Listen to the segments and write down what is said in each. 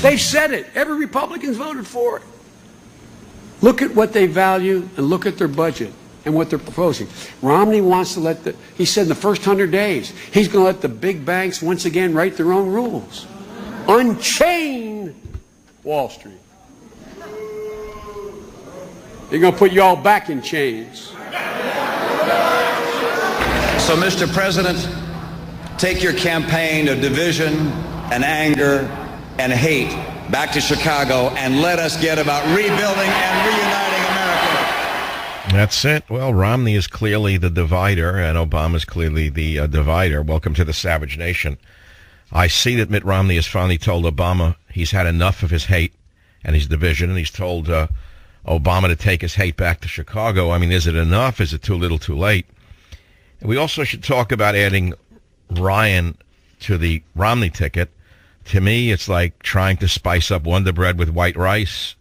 They said it. Every Republican's voted for it. Look at what they value and look at their budget and what they're proposing. Romney wants to he said in the first 100 days, he's going to let the big banks once again write their own rules. Unchain Wall Street. They're going to put you all back in chains. So, Mr. President, take your campaign of division and anger and hate back to Chicago and let us get about rebuilding and reuniting America. That's it. Well, Romney is clearly the divider, and Obama's clearly the divider. Welcome to the Savage Nation. I see that Mitt Romney has finally told Obama he's had enough of his hate and his division, and he's told Obama to take his hate back to Chicago. I mean, is it enough? Is it too little, too late? And we also should talk about adding Ryan to the Romney ticket. To me, it's like trying to spice up Wonder Bread with white rice,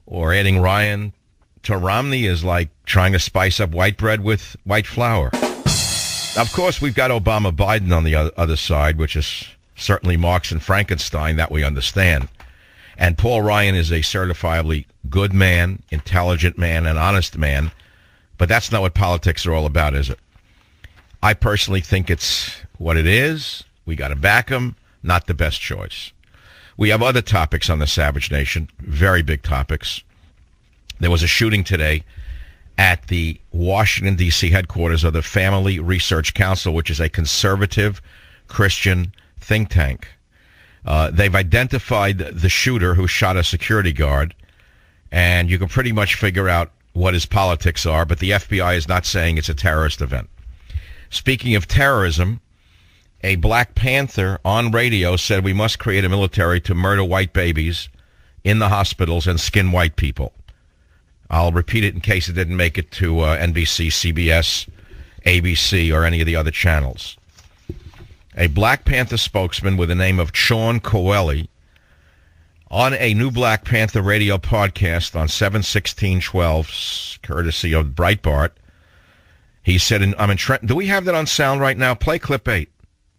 or adding Ryan to Romney is like trying to spice up white bread with white flour. Of course, we've got Obama-Biden on the other side, which is certainly Marx and Frankenstein, that we understand. And Paul Ryan is a certifiably good man, intelligent man, and honest man, but that's not what politics are all about, is it? I personally think it's what it is. We got to back him. Not the best choice. We have other topics on the Savage Nation, very big topics. There was a shooting today at the Washington, D.C. headquarters of the Family Research Council, which is a conservative Christian think tank. They've identified the shooter who shot a security guard, and you can pretty much figure out what his politics are, but the FBI is not saying it's a terrorist event. Speaking of terrorism, a Black Panther on radio said we must create a military to murder white babies in the hospitals and skin white people. I'll repeat it in case it didn't make it to NBC, CBS, ABC, or any of the other channels. A Black Panther spokesman with the name of Sean Coelho on a new Black Panther radio podcast on 7/16/12, courtesy of Breitbart, he said, I'm in Trenton. Do we have that on sound right now? Play clip 8.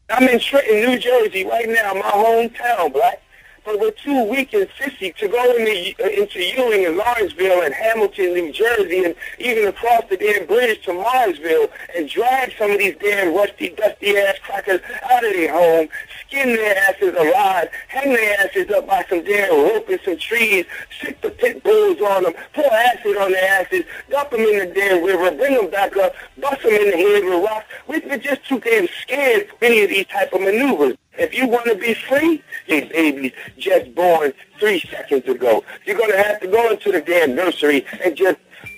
I'm in Trenton, New Jersey right now, my hometown, Black. But we're too weak and sissy to go into Ewing and Lawrenceville and Hamilton, New Jersey, and even across the damn bridge to Marsville and drag some of these damn rusty, dusty-ass crackers out of their home, skin their asses alive, hang their asses up by some damn rope and some trees, stick the pit bulls on them, pour acid on their asses, dump them in the damn river, bring them back up, bust them in the head with rocks. We're just too damn scared for any of these type of maneuvers. If you want to be free, these babies just born 3 seconds ago, you're going to have to go into the damn nursery and just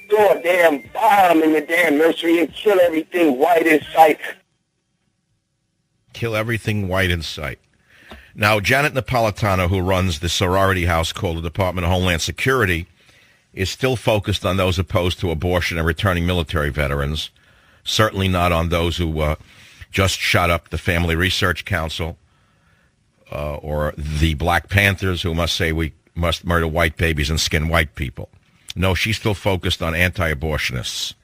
throw a damn bomb in the damn nursery and kill everything white in sight. Kill everything white in sight. Now, Janet Napolitano, who runs the sorority house called the Department of Homeland Security, is still focused on those opposed to abortion and returning military veterans, certainly not on those who just shot up the Family Research Council, or the Black Panthers who must say we must murder white babies and skin white people. No, she's still focused on anti-abortionists.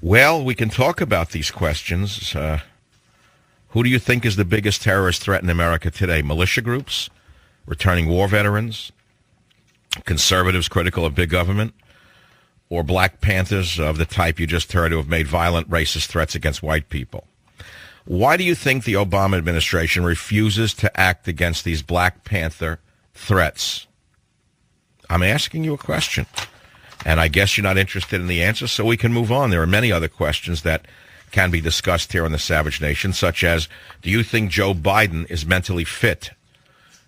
Well, we can talk about these questions. Who do you think is the biggest terrorist threat in America today? Militia groups, returning war veterans, conservatives critical of big government, or Black Panthers of the type you just heard who have made violent racist threats against white people? Why do you think the Obama administration refuses to act against these Black Panther threats? I'm asking you a question, and I guess you're not interested in the answer, so we can move on. There are many other questions that can be discussed here on the Savage Nation, such as, do you think Joe Biden is mentally fit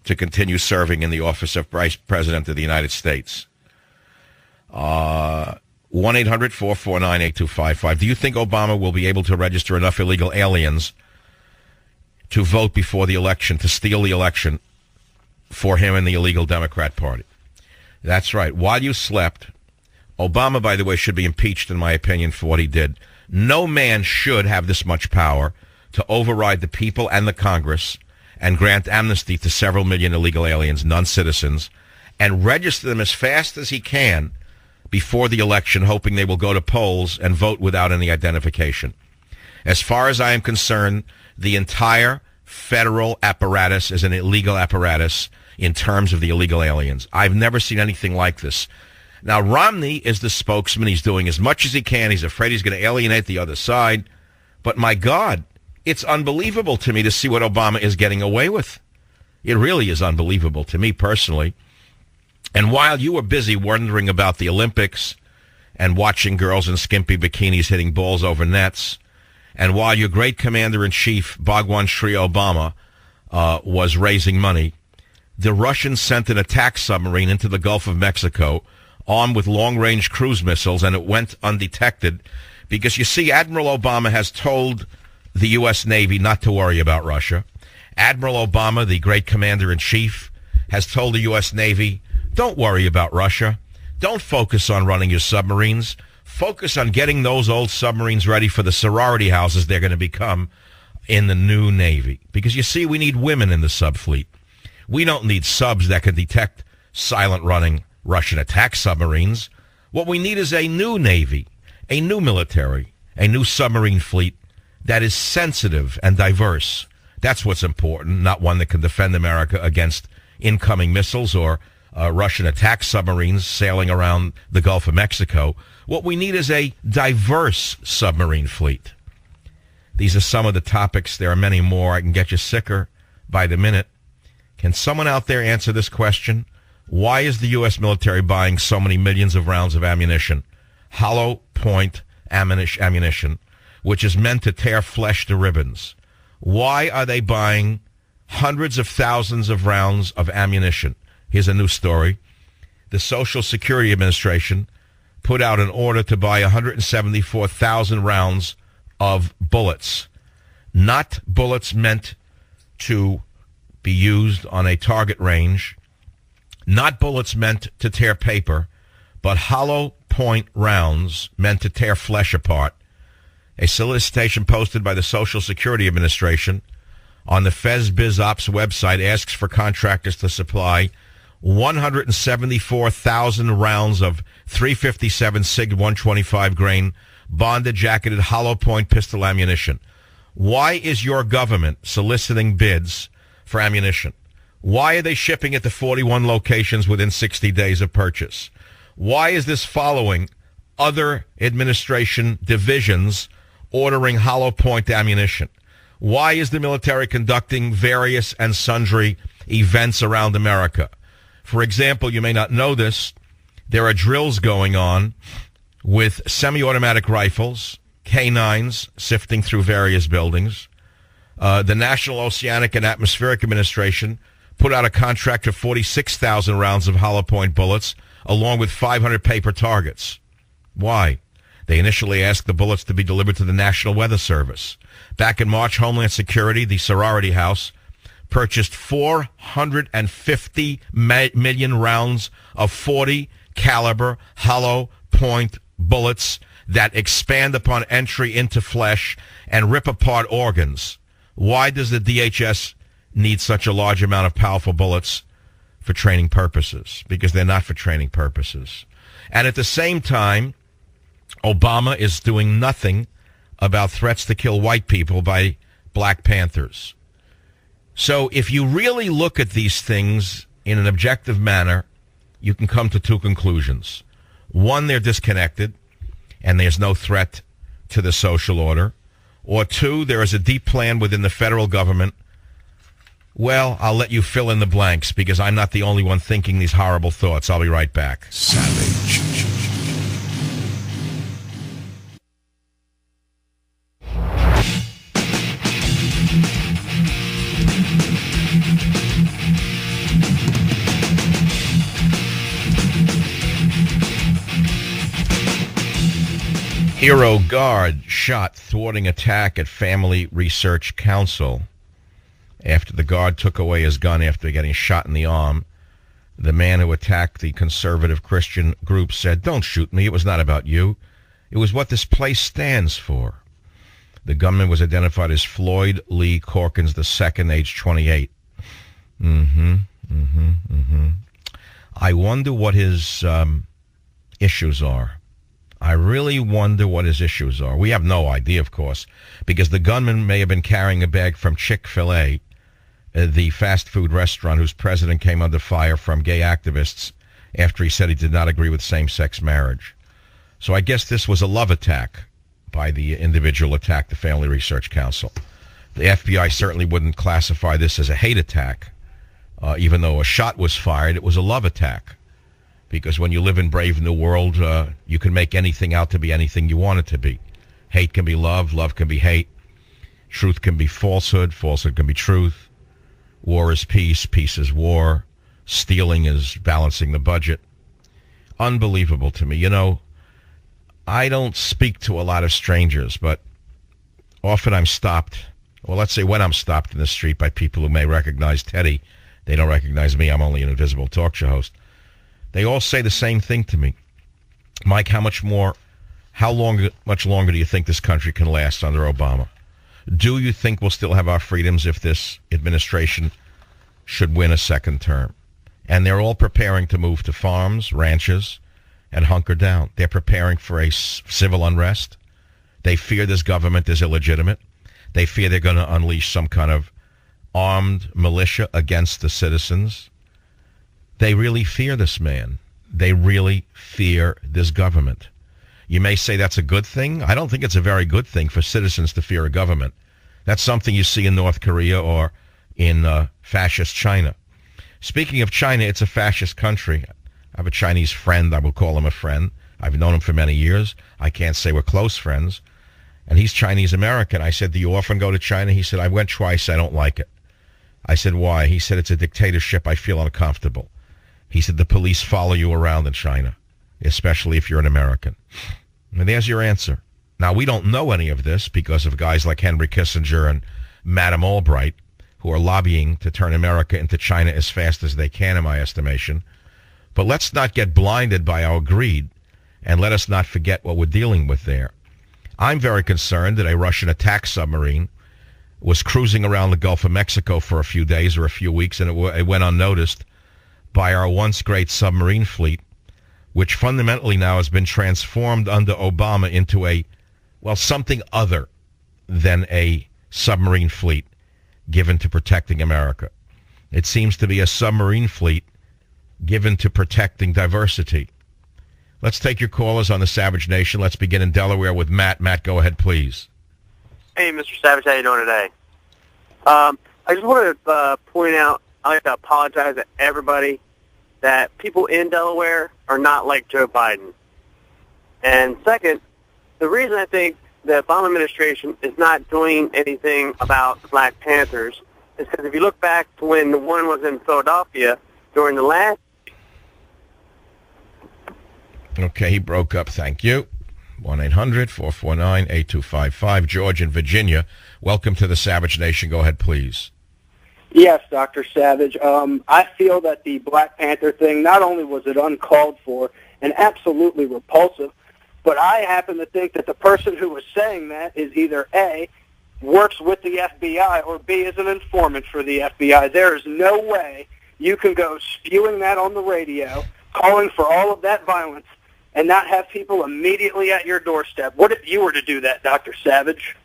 to continue serving in the office of Vice President of the United States? 1-800-449-8255. Do you think Obama will be able to register enough illegal aliens to vote before the election, to steal the election for him and the illegal Democrat Party? That's right. While you slept, Obama, by the way, should be impeached, in my opinion, for what he did. No man should have this much power to override the people and the Congress and grant amnesty to several million illegal aliens, non-citizens, and register them as fast as he can before the election, hoping they will go to polls and vote without any identification. As far as I am concerned, the entire federal apparatus is an illegal apparatus in terms of the illegal aliens. I've never seen anything like this. Now, Romney is the spokesman. He's doing as much as he can. He's afraid he's going to alienate the other side. But my God, it's unbelievable to me to see what Obama is getting away with. It really is unbelievable to me personally. And while you were busy wondering about the Olympics and watching girls in skimpy bikinis hitting balls over nets, and while your great commander-in-chief, Bhagwan Sri Obama, was raising money, the Russians sent an attack submarine into the Gulf of Mexico armed with long-range cruise missiles, and it went undetected because, you see, Admiral Obama has told the U.S. Navy not to worry about Russia. Admiral Obama, the great commander-in-chief, has told the U.S. Navy, don't worry about Russia. Don't focus on running your submarines. Focus on getting those old submarines ready for the sorority houses they're going to become in the new Navy. Because, you see, we need women in the subfleet. We don't need subs that can detect silent-running Russian attack submarines. What we need is a new Navy, a new military, a new submarine fleet that is sensitive and diverse. That's what's important, not one that can defend America against incoming missiles or Russian attack submarines sailing around the Gulf of Mexico. What we need is a diverse submarine fleet. These are some of the topics. There are many more. I can get you sicker by the minute. Can someone out there answer this question? Why is the U.S. military buying so many millions of rounds of ammunition, hollow point ammunition, which is meant to tear flesh to ribbons? Why are they buying hundreds of thousands of rounds of ammunition? Here's a new story. The Social Security Administration put out an order to buy 174,000 rounds of bullets, not bullets meant to be used on a target range, not bullets meant to tear paper, but hollow point rounds meant to tear flesh apart. A solicitation posted by the Social Security Administration on the FezBizOps website asks for contractors to supply 174,000 rounds of 357 SIG 125 grain bonded jacketed hollow point pistol ammunition. Why is your government soliciting bids for ammunition? Why are they shipping it to 41 locations within 60 days of purchase? Why is this following other administration divisions ordering hollow point ammunition? Why is the military conducting various and sundry events around America? For example, you may not know this, there are drills going on with semi-automatic rifles, K9s sifting through various buildings. The National Oceanic and Atmospheric Administration put out a contract for 46,000 rounds of hollow point bullets, along with 500 paper targets. Why? They initially asked the bullets to be delivered to the National Weather Service. Back in March, Homeland Security, the sorority house, purchased 450 million rounds of 40 caliber hollow point bullets that expand upon entry into flesh and rip apart organs. Why does the DHS need such a large amount of powerful bullets? For training purposes, because they're not for training purposes. And at the same time, Obama is doing nothing about threats to kill white people by Black Panthers. So if you really look at these things in an objective manner, you can come to two conclusions. One, they're disconnected, and there's no threat to the social order. Or two, there is a deep plan within the federal government. Well, I'll let you fill in the blanks because I'm not the only one thinking these horrible thoughts. I'll be right back. Savage. Hero guard shot thwarting attack at Family Research Council. After the guard took away his gun after getting shot in the arm, the man who attacked the conservative Christian group said, "Don't shoot me. It was not about you. It was what this place stands for." The gunman was identified as Floyd Lee Corkins II, age 28. I wonder what his issues are. I really wonder what his issues are. We have no idea, of course, because the gunman may have been carrying a bag from Chick-fil-A the fast food restaurant whose president came under fire from gay activists after he said he did not agree with same-sex marriage. So I guess this was a love attack by the individual attacked the Family Research Council. The FBI certainly wouldn't classify this as a hate attack. Even though a shot was fired, it was a love attack. Because when you live in Brave New World, you can make anything out to be anything you want it to be. Hate can be love, love can be hate. Truth can be falsehood, falsehood can be truth. War is peace, peace is war. Stealing is balancing the budget. Unbelievable to me. You know, I don't speak to a lot of strangers, but often I'm stopped. Well, let's say when I'm stopped in the street by people who may recognize Teddy. They don't recognize me. I'm only an invisible talk show host. They all say the same thing to me. Mike, much longer do you think this country can last under Obama? Do you think we'll still have our freedoms if this administration should win a second term? And they're all preparing to move to farms, ranches, and hunker down. They're preparing for a civil unrest. They fear this government is illegitimate. They fear they're going to unleash some kind of armed militia against the citizens. They really fear this man. They really fear this government. You may say that's a good thing. I don't think it's a very good thing for citizens to fear a government. That's something you see in North Korea or in fascist China. Speaking of China, it's a fascist country. I have a Chinese friend. I will call him a friend. I've known him for many years. I can't say we're close friends. And he's Chinese-American. I said, do you often go to China? He said, I went twice. I don't like it. I said, why? He said, it's a dictatorship. I feel uncomfortable. He said, the police follow you around in China, especially if you're an American. And there's your answer. Now, we don't know any of this because of guys like Henry Kissinger and Madame Albright, who are lobbying to turn America into China as fast as they can, in my estimation. But let's not get blinded by our greed, and let us not forget what we're dealing with there. I'm very concerned that a Russian attack submarine was cruising around the Gulf of Mexico for a few days or a few weeks, and it went unnoticed by our once great submarine fleet, which fundamentally now has been transformed under Obama into something other than a submarine fleet given to protecting America. It seems to be a submarine fleet given to protecting diversity. Let's take your callers on the Savage Nation. Let's begin in Delaware with Matt. Matt, go ahead, please. Hey, Mr. Savage, how you doing today? I just wanted to point out, I'd like to apologize to everybody that people in Delaware are not like Joe Biden. And second, the reason I think the Obama administration is not doing anything about the Black Panthers is because if you look back to when the one was in Philadelphia during the last... Okay, he broke up. Thank you. 1-800-449-8255. George in Virginia. Welcome to the Savage Nation. Go ahead, please. Yes, Dr. Savage. I feel that the Black Panther thing, not only was it uncalled for and absolutely repulsive, but I happen to think that the person who was saying that is either A, works with the FBI, or B, is an informant for the FBI. There is no way you can go spewing that on the radio, calling for all of that violence, and not have people immediately at your doorstep. What if you were to do that, Dr. Savage?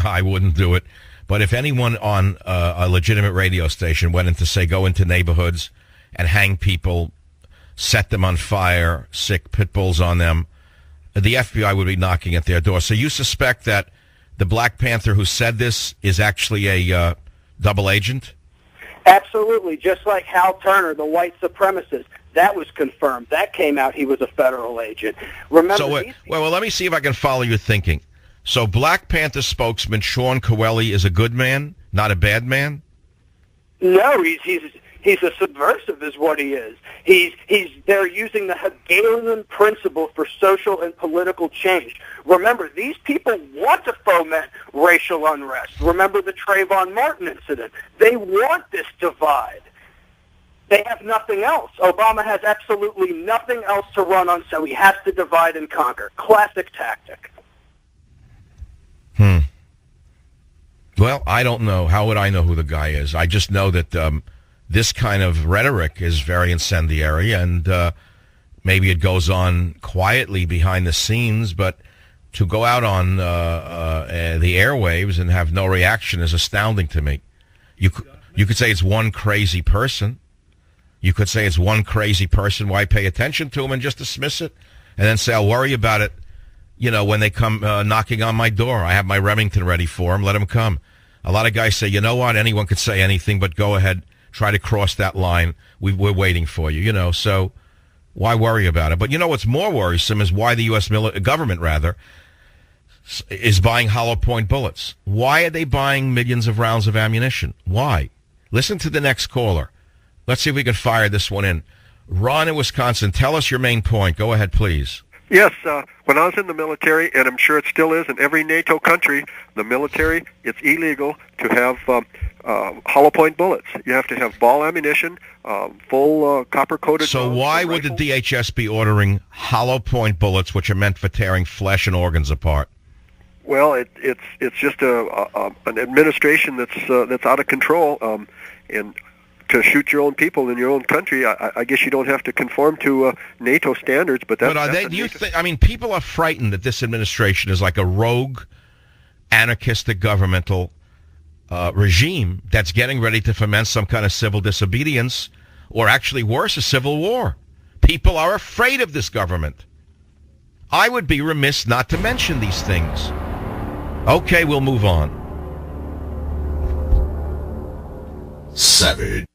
I wouldn't do it. But if anyone on a legitimate radio station went in to say go into neighborhoods and hang people, set them on fire, sick pit bulls on them, the FBI would be knocking at their door. So you suspect that the Black Panther who said this is actually a double agent? Absolutely, just like Hal Turner, the white supremacist. That was confirmed. That came out he was a federal agent. Remember? So, well, let me see if I can follow your thinking. So Black Panther spokesman Sean Coelho is a good man, not a bad man? No, he's a subversive is what he is. They're using the Hegelian principle for social and political change. Remember, these people want to foment racial unrest. Remember the Trayvon Martin incident. They want this divide. They have nothing else. Obama has absolutely nothing else to run on, so he has to divide and conquer. Classic tactic. Well, I don't know. How would I know who the guy is? I just know that this kind of rhetoric is very incendiary, and maybe it goes on quietly behind the scenes, but to go out on the airwaves and have no reaction is astounding to me. You could say it's one crazy person. You could say it's one crazy person. Why pay attention to him and just dismiss it? And then say, I'll worry about it, when they come knocking on my door. I have my Remington ready for them. Let them come. A lot of guys say, you know what? Anyone could say anything, but go ahead. Try to cross that line. We're waiting for you, so why worry about it? But what's more worrisome is why the U.S. government, is buying hollow point bullets. Why are they buying millions of rounds of ammunition? Why? Listen to the next caller. Let's see if we can fire this one in. Ron in Wisconsin, tell us your main point. Go ahead, please. Yes, when I was in the military, and I'm sure it still is in every NATO country, the military, it's illegal to have hollow point bullets. You have to have ball ammunition, full copper-coated. So why would the DHS be ordering hollow point bullets, which are meant for tearing flesh and organs apart? Well, it's just an administration that's out of control, and to shoot your own people in your own country, I guess you don't have to conform to NATO standards. But that's. But are they? Do you think? I mean, people are frightened that this administration is like a rogue, anarchistic governmental regime that's getting ready to foment some kind of civil disobedience, or actually worse, a civil war. People are afraid of this government. I would be remiss not to mention these things. Okay, we'll move on. Savage.